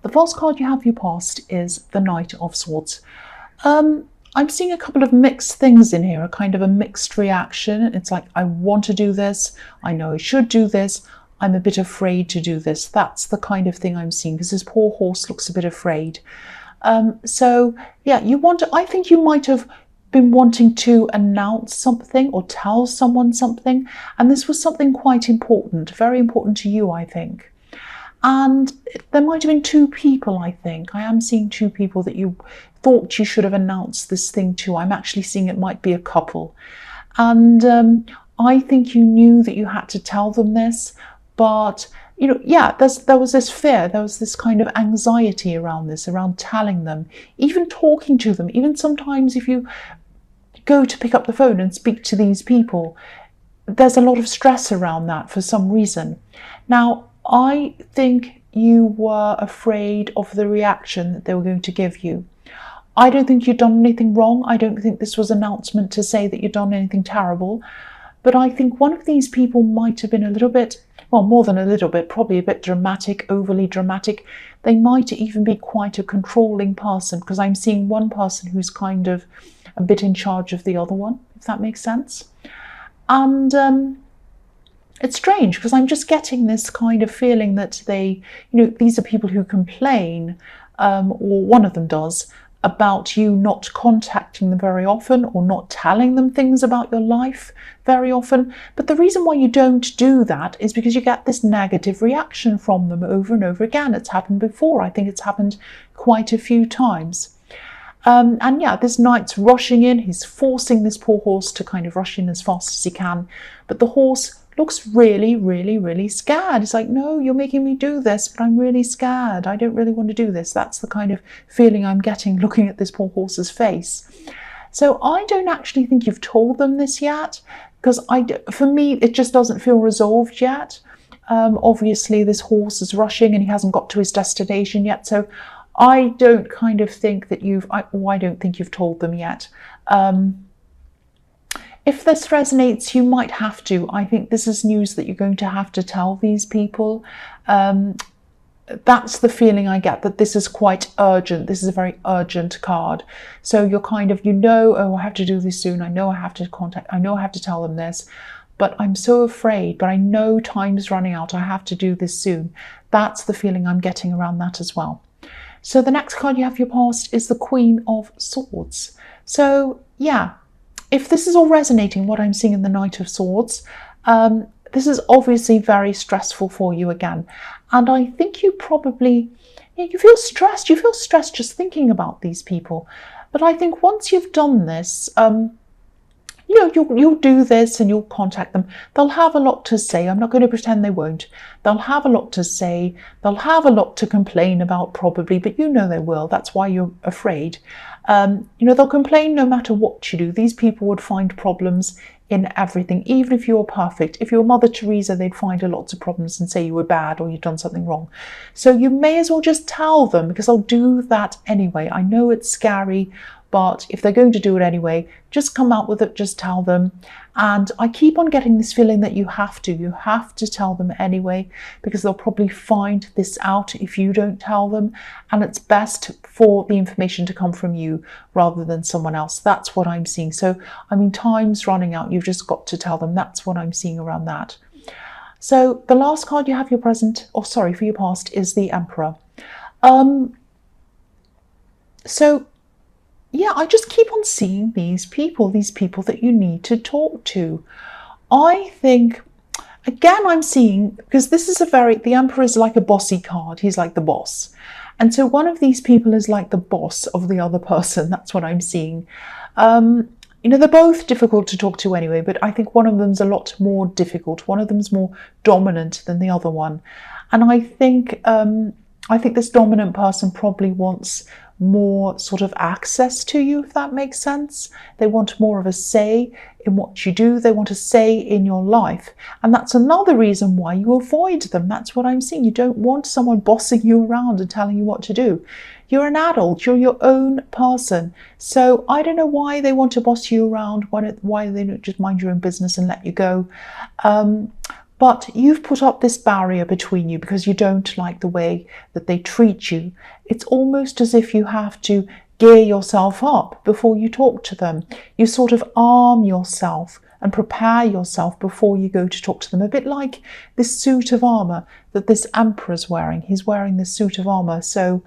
The first card you have for your past is the Knight of Swords. I'm seeing a couple of mixed things in here, a kind of a mixed reaction. It's like, I want to do this. I know I should do this. I'm a bit afraid to do this. That's the kind of thing I'm seeing, because this poor horse looks a bit afraid. So yeah, I think you might have been wanting to announce something or tell someone something. And this was something quite important, very important to you, I think. And there might have been two people, I think. I am seeing two people that you thought you should have announced this thing to. I'm actually seeing it might be a couple. And I think you knew that you had to tell them this. But, yeah, there was this fear. There was this kind of anxiety around this, around telling them, even talking to them. Even sometimes if you go to pick up the phone and speak to these people, there's a lot of stress around that for some reason. Now, I think you were afraid of the reaction that they were going to give you. I don't think you'd done anything wrong. I don't think this was an announcement to say that you'd done anything terrible. But I think one of these people might have been a little bit, well, more than a little bit, probably a bit dramatic, overly dramatic. They might even be quite a controlling person, because I'm seeing one person who's kind of a bit in charge of the other one, if that makes sense. And it's strange, because I'm just getting this kind of feeling that these are people who complain, or one of them does, about you not contacting them very often or not telling them things about your life very often. But the reason why you don't do that is because you get this negative reaction from them over and over again. It's happened before. I think it's happened quite a few times. And yeah, this knight's rushing in. He's forcing this poor horse to kind of rush in as fast as he can. But the horse looks really, really, really scared. It's like, no, you're making me do this, but I'm really scared. I don't really want to do this. That's the kind of feeling I'm getting looking at this poor horse's face. So I don't actually think you've told them this yet, because for me, it just doesn't feel resolved yet. Obviously, this horse is rushing and he hasn't got to his destination yet. So I don't kind of think that I don't think you've told them yet. If this resonates, you might have to. I think this is news that you're going to have to tell these people. That's the feeling I get, that this is quite urgent. This is a very urgent card. So you're kind of, oh, I have to do this soon. I know I have to I know I have to tell them this, but I'm so afraid, but I know time's running out. I have to do this soon. That's the feeling I'm getting around that as well. So the next card you have for your past is the Queen of Swords. So yeah, if this is all resonating, what I'm seeing in the Knight of Swords, this is obviously very stressful for you again. And I think you probably, you feel stressed. You feel stressed just thinking about these people. But I think once you've done this, you'll do this and you'll contact them. They'll have a lot to say. I'm not going to pretend they won't. They'll have a lot to say. They'll have a lot to complain about probably, but they will. That's why you're afraid. They'll complain no matter what you do. These people would find problems in everything, even if you're perfect. If you're Mother Teresa, they'd find lots of problems and say you were bad or you've done something wrong. So you may as well just tell them, because they'll do that anyway. I know it's scary, but if they're going to do it anyway, just come out with it, just tell them. And I keep on getting this feeling that you have to tell them anyway, because they'll probably find this out if you don't tell them. And it's best for the information to come from you rather than someone else. That's what I'm seeing. So, time's running out. You've just got to tell them. That's what I'm seeing around that. So the last card you have for your past is the Emperor. So yeah, I just keep on seeing these people that you need to talk to. I think, again, I'm seeing, because this is the Emperor is like a bossy card. He's like the boss. And so one of these people is like the boss of the other person. That's what I'm seeing. They're both difficult to talk to anyway, but I think one of them's a lot more difficult. One of them's more dominant than the other one. And I think this dominant person probably wants more sort of access to you, if that makes sense. They want more of a say in what you do. They want a say in your life. And that's another reason why you avoid them. That's what I'm seeing. You don't want someone bossing you around and telling you what to do. You're an adult. You're your own person. So I don't know why they want to boss you around, why they don't just mind your own business and let you go. But but you've put up this barrier between you because you don't like the way that they treat you. It's almost as if you have to gear yourself up before you talk to them. You sort of arm yourself and prepare yourself before you go to talk to them. A bit like this suit of armor that this emperor's wearing. He's wearing this suit of armor. So,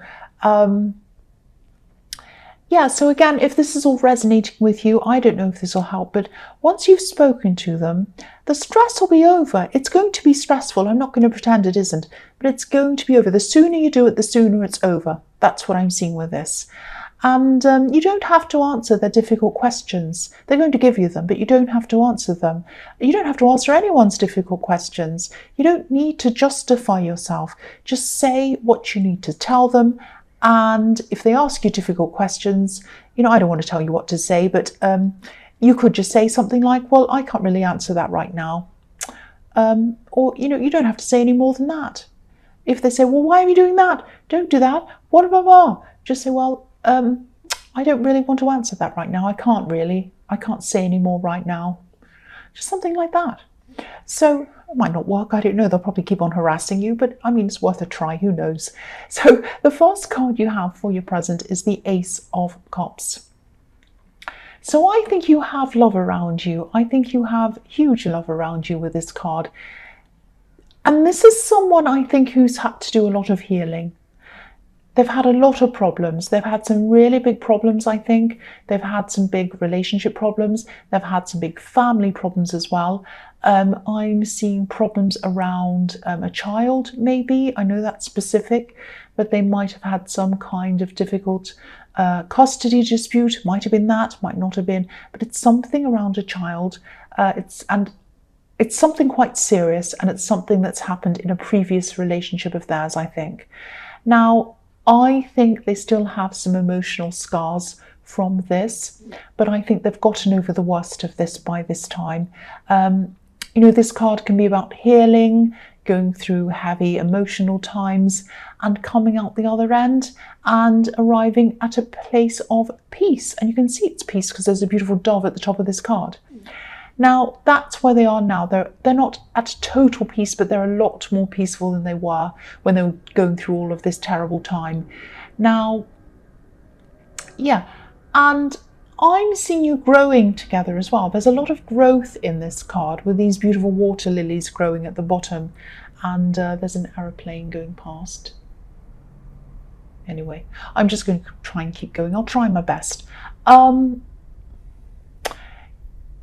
yeah, so again, if this is all resonating with you, I don't know if this will help, but once you've spoken to them, the stress will be over. It's going to be stressful. I'm not going to pretend it isn't, but it's going to be over. The sooner you do it, the sooner it's over. That's what I'm seeing with this. And you don't have to answer their difficult questions. They're going to give you them, but you don't have to answer them. You don't have to answer anyone's difficult questions. You don't need to justify yourself. Just say what you need to tell them. And if they ask you difficult questions, I don't want to tell you what to say, but you could just say something like, well, I can't really answer that right now. Or, you don't have to say any more than that. If they say, well, why are you doing that? Don't do that. What about? Just say, well, I don't really want to answer that right now. I can't say any more right now. Just something like that. So it might not work. I don't know. They'll probably keep on harassing you, but I mean, it's worth a try. Who knows? So the first card you have for your present is the Ace of Cups. So I think you have love around you. I think you have huge love around you with this card. And this is someone I think who's had to do a lot of healing. They've had a lot of problems. They've had some really big problems, I think. They've had some big relationship problems. They've had some big family problems as well. I'm seeing problems around a child, maybe. I know that's specific, but they might have had some kind of difficult custody dispute. Might have been that, might not have been, but it's something around a child. It's something quite serious, and it's something that's happened in a previous relationship of theirs, I think. Now, I think they still have some emotional scars from this, but I think they've gotten over the worst of this by this time. This card can be about healing, going through heavy emotional times and coming out the other end and arriving at a place of peace. And you can see it's peace because there's a beautiful dove at the top of this card. Now, that's where they are now. They're not at total peace, but they're a lot more peaceful than they were when they were going through all of this terrible time. Now, yeah, and I'm seeing you growing together as well. There's a lot of growth in this card with these beautiful water lilies growing at the bottom, and there's an aeroplane going past. Anyway, I'm just going to try and keep going. I'll try my best.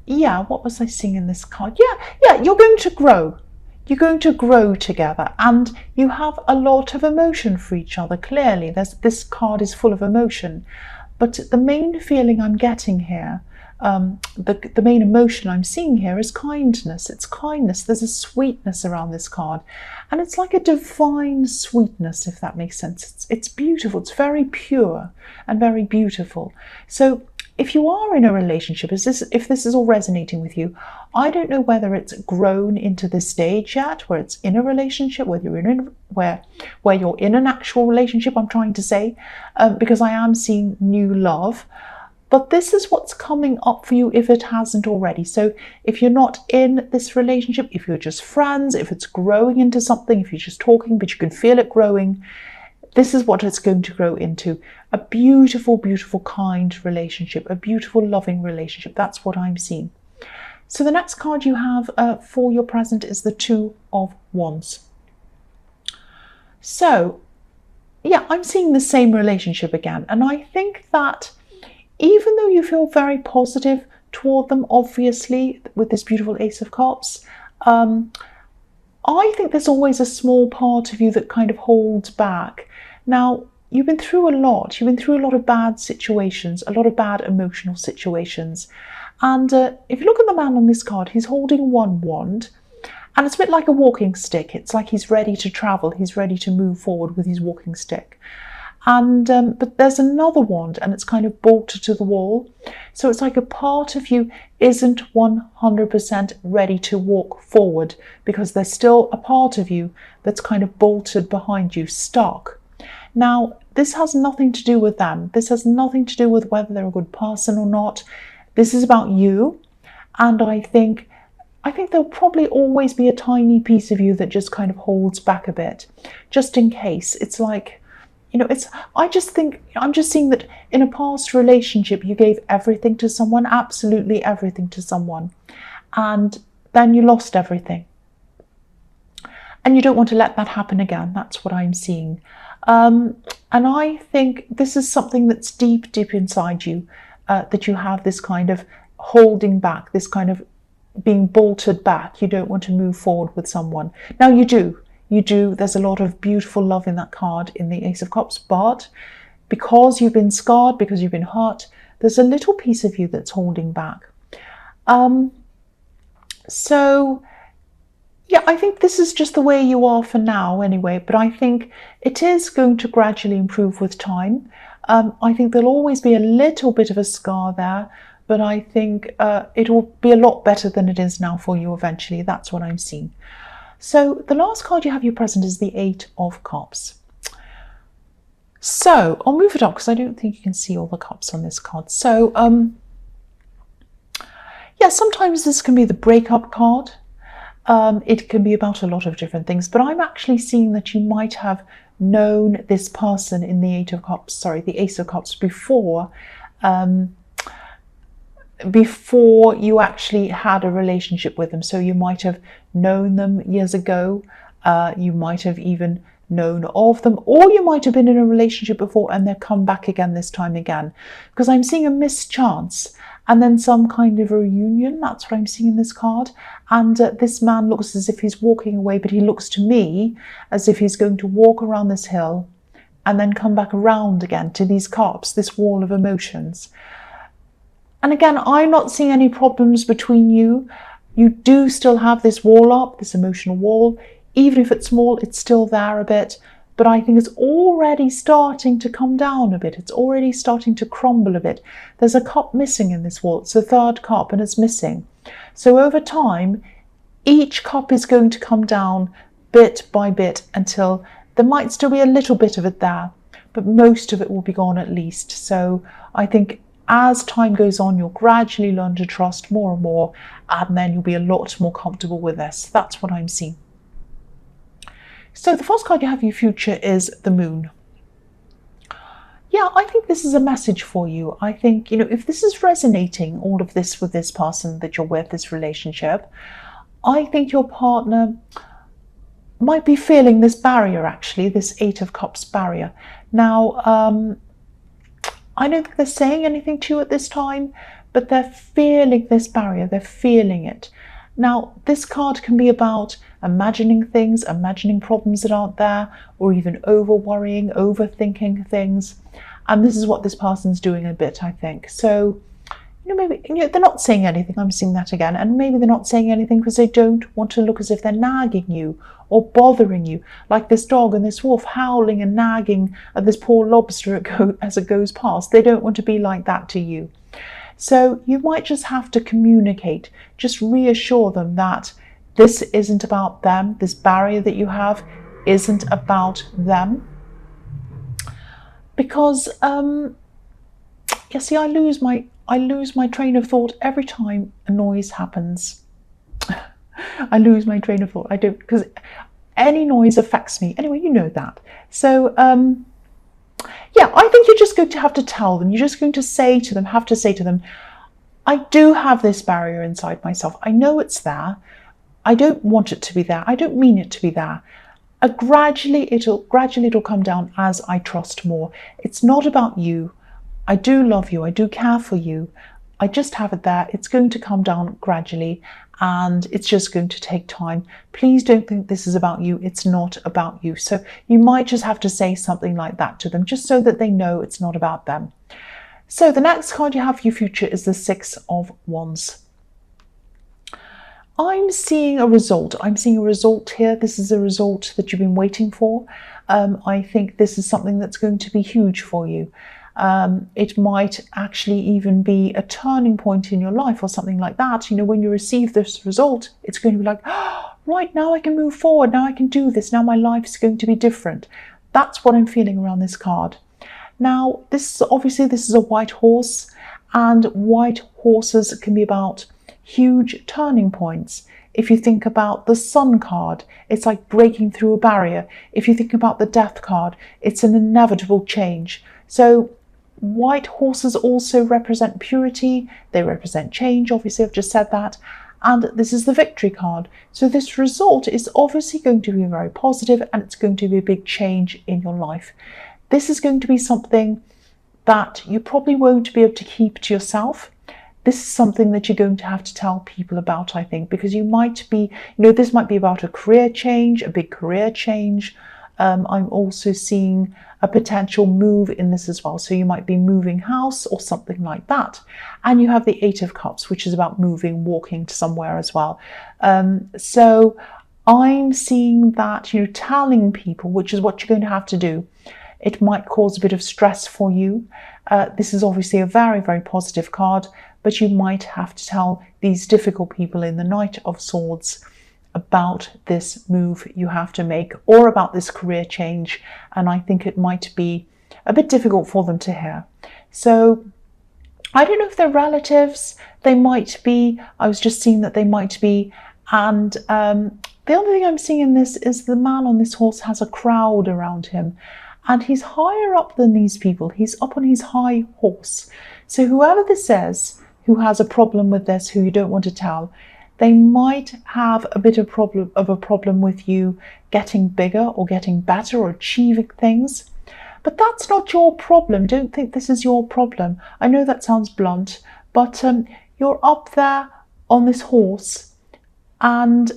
Yeah, what was I seeing in this card? Yeah, you're going to grow. You're going to grow together, and you have a lot of emotion for each other, clearly. This card is full of emotion. But the main feeling I'm getting here, the main emotion I'm seeing here is kindness. It's kindness. There's a sweetness around this card. And it's like a divine sweetness, if that makes sense. It's beautiful. It's very pure and very beautiful. So if you are in a relationship, if this is all resonating with you, I don't know whether it's grown into this stage yet, where it's in a relationship, where you're in an actual relationship, I'm trying to say, because I am seeing new love. But this is what's coming up for you if it hasn't already. So if you're not in this relationship, if you're just friends, if it's growing into something, if you're just talking, but you can feel it growing, this is what it's going to grow into. A beautiful, beautiful, kind relationship, a beautiful, loving relationship. That's what I'm seeing. So the next card you have for your present is the Two of Wands. So, yeah, I'm seeing the same relationship again. And I think that even though you feel very positive toward them, obviously, with this beautiful Ace of Cups, I think there's always a small part of you that kind of holds back. Now, you've been through a lot. You've been through a lot of bad situations, a lot of bad emotional situations. And if you look at the man on this card, he's holding one wand, and it's a bit like a walking stick. It's like he's ready to travel. He's ready to move forward with his walking stick. And but there's another wand, and it's kind of bolted to the wall. So it's like a part of you isn't 100% ready to walk forward, because there's still a part of you that's kind of bolted behind you, stuck. Now, this has nothing to do with them. This has nothing to do with whether they're a good person or not. This is about you. And I think I think there'll probably always be a tiny piece of you that just kind of holds back a bit, just in case. It's like, I'm just seeing that in a past relationship, you gave everything to someone, absolutely everything to someone, and then you lost everything. And you don't want to let that happen again. That's what I'm seeing. And I think this is something that's deep, deep inside you, that you have this kind of holding back, this kind of being bolted back. You don't want to move forward with someone. Now you do. There's a lot of beautiful love in that card, in the Ace of Cups, but because you've been scarred, because you've been hurt, there's a little piece of you that's holding back. So yeah, I think this is just the way you are for now anyway, but I think it is going to gradually improve with time. I think there'll always be a little bit of a scar there, but I think it will be a lot better than it is now for you eventually. That's what I'm seeing. So the last card you have you present is the Eight of Cups. So I'll move it up because I don't think you can see all the cups on this card. So yeah, sometimes this can be the breakup card. It can be about a lot of different things, but I'm actually seeing that you might have known this person in the the Ace of Cups before you actually had a relationship with them. So you might have known them years ago, you might have even known of them, or you might have been in a relationship before and they've come back again this time again, because I'm seeing a missed chance and then some kind of a reunion. That's what I'm seeing in this card. And this man looks as if he's walking away, but he looks to me as if he's going to walk around this hill and then come back around again to these cups, this wall of emotions. And again, I'm not seeing any problems between you. You do still have this wall up, this emotional wall. Even if it's small, it's still there a bit. But I think it's already starting to come down a bit. It's already starting to crumble a bit. There's a cup missing in this wall. It's the third cup and it's missing. So over time, each cup is going to come down bit by bit until there might still be a little bit of it there, but most of it will be gone at least. So I think as time goes on, you'll gradually learn to trust more and more, and then you'll be a lot more comfortable with this. That's what I'm seeing. So the first card you have in your future is the Moon. Yeah, I think this is a message for you. I think, if this is resonating, all of this with this person that you're with, this relationship, I think your partner might be feeling this barrier, actually, this Eight of Cups barrier. Now, I don't think they're saying anything to you at this time, but they're feeling this barrier. They're feeling it. Now, this card can be about imagining things, imagining problems that aren't there, or even over-worrying, overthinking things. And this is what this person's doing a bit, I think. So, maybe they're not saying anything. I'm seeing that again. And maybe they're not saying anything because they don't want to look as if they're nagging you or bothering you, like this dog and this wolf howling and nagging at this poor lobster as it goes past. They don't want to be like that to you. So you might just have to communicate, just reassure them that this isn't about them. This barrier that you have isn't about them. Because, you see, I lose my train of thought every time a noise happens. I lose my train of thought. I don't, because any noise affects me. Anyway, you know that. So, yeah, I think you're just going to have to tell them. You're just going to have to say to them, I do have this barrier inside myself. I know it's there. I don't want it to be there. I don't mean it to be there. Gradually it'll come down as I trust more. It's not about you. I do love you. I do care for you. I just have it there. It's going to come down gradually, and it's just going to take time. Please don't think this is about you. It's not about you. So you might just have to say something like that to them, just so that they know it's not about them. So the next card you have for your future is the Six of Wands. I'm seeing a result. I'm seeing a result here. This is a result that you've been waiting for. I think this is something that's going to be huge for you. It might actually even be a turning point in your life or something like that. When you receive this result, it's going to be like, oh, right, now I can move forward. Now I can do this. Now my life is going to be different. That's what I'm feeling around this card. Now, this is a white horse, and white horses can be about huge turning points. If you think about the Sun card, it's like breaking through a barrier. If you think about the Death card, it's an inevitable change. So white horses also represent purity. They represent change. Obviously, I've just said that. And this is the Victory card. So this result is obviously going to be very positive, and it's going to be a big change in your life. This is going to be something that you probably won't be able to keep to yourself. This is something that you're going to have to tell people about, I think, because you might be, this might be about a career change, a big career change. I'm also seeing a potential move in this as well. So you might be moving house or something like that. And you have the Eight of Cups, which is about moving, walking to somewhere as well. So I'm seeing that, telling people, which is what you're going to have to do. It might cause a bit of stress for you. This is obviously a very, very positive card, but you might have to tell these difficult people in the Knight of Swords about this move you have to make, or about this career change. And I think it might be a bit difficult for them to hear. So I don't know if they're relatives. They might be. I was just seeing that they might be. And the other thing I'm seeing in this is the man on this horse has a crowd around him. And he's higher up than these people. He's up on his high horse. So whoever this is, who has a problem with this, who you don't want to tell, they might have a bit of a problem with you getting bigger or getting better or achieving things. But that's not your problem. Don't think this is your problem. I know that sounds blunt, but you're up there on this horse, and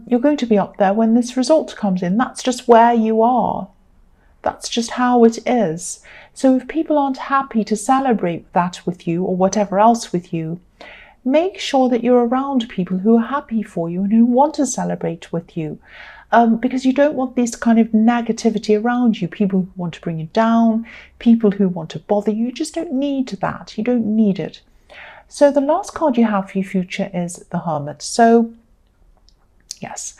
you're going to be up there when this result comes in. That's just where you are. That's just how it is. So if people aren't happy to celebrate that with you or whatever else with you, make sure that you're around people who are happy for you and who want to celebrate with you, because you don't want this kind of negativity around you, people who want to bring you down, people who want to bother you. You just don't need that. You don't need it. So the last card you have for your future is the Hermit. So yes,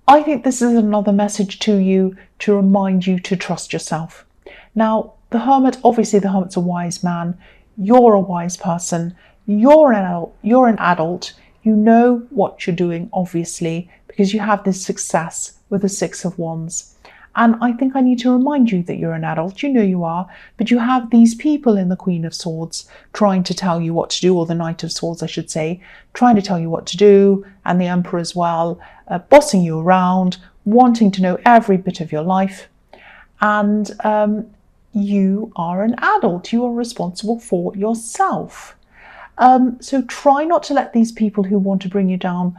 I think this is another message to you to remind you to trust yourself. Now, the Hermit, obviously the Hermit's a wise man. You're a wise person. You're an adult. You know what you're doing, obviously, because you have this success with the Six of Wands. And I think I need to remind you that you're an adult. You know you are, but you have these people in the Queen of Swords trying to tell you what to do, or the Knight of Swords, I should say, trying to tell you what to do, and the Emperor as well, bossing you around, wanting to know every bit of your life. And you are an adult. You are responsible for yourself. So try not to let these people who want to bring you down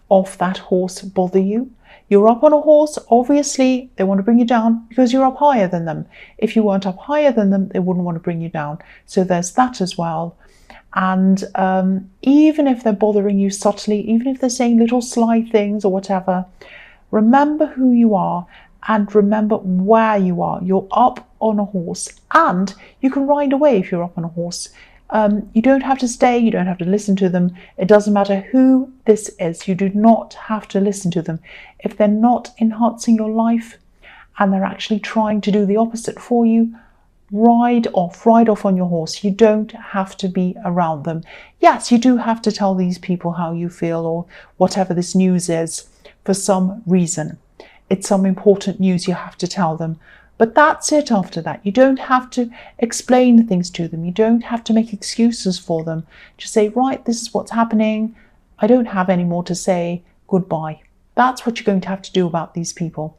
off that horse bother you. You're up on a horse, obviously they want to bring you down because you're up higher than them. If you weren't up higher than them, they wouldn't want to bring you down. So there's that as well. And even if they're bothering you subtly, even if they're saying little sly things or whatever, remember who you are and remember where you are. You're up on a horse, and you can ride away if you're up on a horse. You don't have to stay, you don't have to listen to them. It doesn't matter who this is, you do not have to listen to them. If they're not enhancing your life and they're actually trying to do the opposite for you, ride off on your horse. You don't have to be around them. Yes, you do have to tell these people how you feel or whatever this news is for some reason. It's some important news you have to tell them. But that's it after that. You don't have to explain things to them. You don't have to make excuses for them. Just say, right, this is what's happening. I don't have any more to say. Goodbye. That's what you're going to have to do about these people.